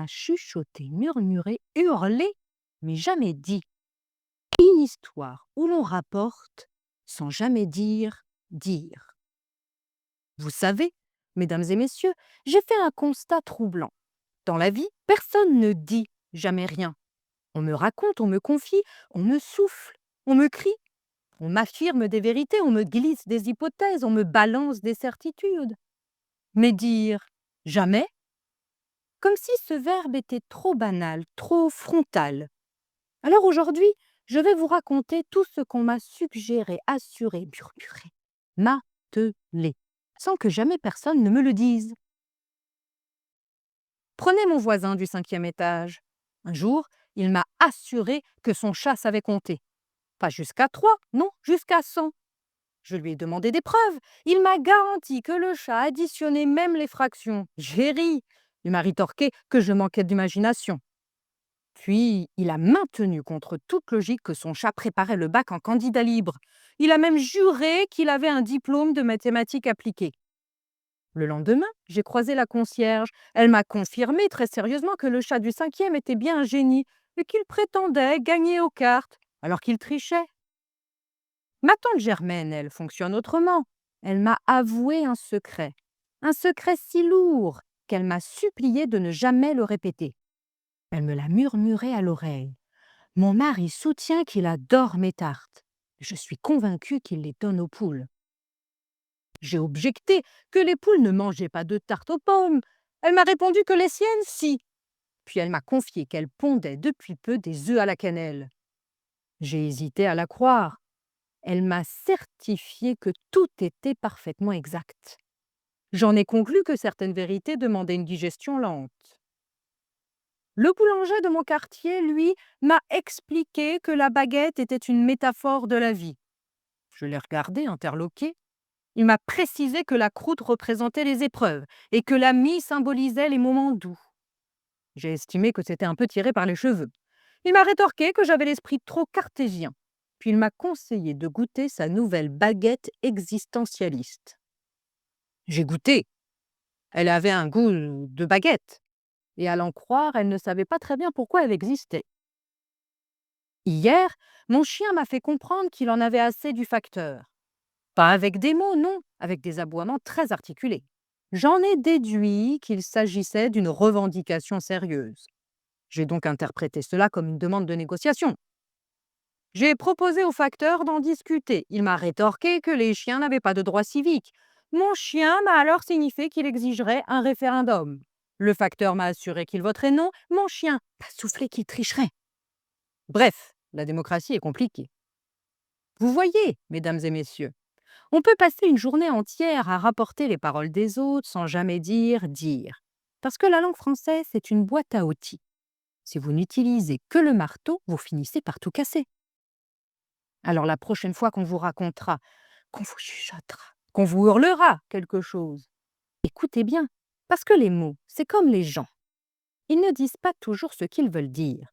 m'a chuchoté, murmuré, hurlé, mais jamais dit. Une histoire où l'on rapporte sans jamais dire, dire. Vous savez, mesdames et messieurs, j'ai fait un constat troublant. Dans la vie, personne ne dit jamais rien. On me raconte, on me confie, on me souffle, on me crie, on m'affirme des vérités, on me glisse des hypothèses, on me balance des certitudes. Mais dire jamais, comme si ce verbe était trop banal, trop frontal. Alors aujourd'hui, je vais vous raconter tout ce qu'on m'a suggéré, assuré, murmuré, martelé, sans que jamais personne ne me le dise. Prenez mon voisin du 5e étage. Un jour, il m'a assuré que son chat savait compter. Pas jusqu'à 3, non, jusqu'à 100. Je lui ai demandé des preuves. Il m'a garanti que le chat additionnait même les fractions. J'ai ri. Il m'a rétorqué que je manquais d'imagination. Puis, il a maintenu contre toute logique que son chat préparait le bac en candidat libre. Il a même juré qu'il avait un diplôme de mathématiques appliquées. Le lendemain, j'ai croisé la concierge. Elle m'a confirmé très sérieusement que le chat du 5e était bien un génie et qu'il prétendait gagner aux cartes, alors qu'il trichait. Ma tante Germaine, elle, fonctionne autrement. Elle m'a avoué un secret si lourd qu'elle m'a supplié de ne jamais le répéter. Elle me l'a murmuré à l'oreille. Mon mari soutient qu'il adore mes tartes. Je suis convaincue qu'il les donne aux poules. J'ai objecté que les poules ne mangeaient pas de tarte aux pommes. Elle m'a répondu que les siennes, si. Puis elle m'a confié qu'elle pondait depuis peu des œufs à la cannelle. J'ai hésité à la croire. Elle m'a certifié que tout était parfaitement exact. J'en ai conclu que certaines vérités demandaient une digestion lente. Le boulanger de mon quartier, lui, m'a expliqué que la baguette était une métaphore de la vie. Je l'ai regardé, interloqué. Il m'a précisé que la croûte représentait les épreuves et que la mie symbolisait les moments doux. J'ai estimé que c'était un peu tiré par les cheveux. Il m'a rétorqué que j'avais l'esprit trop cartésien. Puis il m'a conseillé de goûter sa nouvelle baguette existentialiste. J'ai goûté. Elle avait un goût de baguette. Et à l'en croire, elle ne savait pas très bien pourquoi elle existait. Hier, mon chien m'a fait comprendre qu'il en avait assez du facteur. Pas avec des mots, non, avec des aboiements très articulés. J'en ai déduit qu'il s'agissait d'une revendication sérieuse. J'ai donc interprété cela comme une demande de négociation. J'ai proposé au facteur d'en discuter. Il m'a rétorqué que les chiens n'avaient pas de droit civique. Mon chien m'a alors signifié qu'il exigerait un référendum. Le facteur m'a assuré qu'il voterait non. Mon chien m'a soufflé qu'il tricherait. Bref, la démocratie est compliquée. Vous voyez, mesdames et messieurs, on peut passer une journée entière à rapporter les paroles des autres sans jamais dire, dire. Parce que la langue française, c'est une boîte à outils. Si vous n'utilisez que le marteau, vous finissez par tout casser. Alors la prochaine fois qu'on vous racontera, qu'on vous chuchotera, qu'on vous hurlera quelque chose, écoutez bien, parce que les mots, c'est comme les gens. Ils ne disent pas toujours ce qu'ils veulent dire.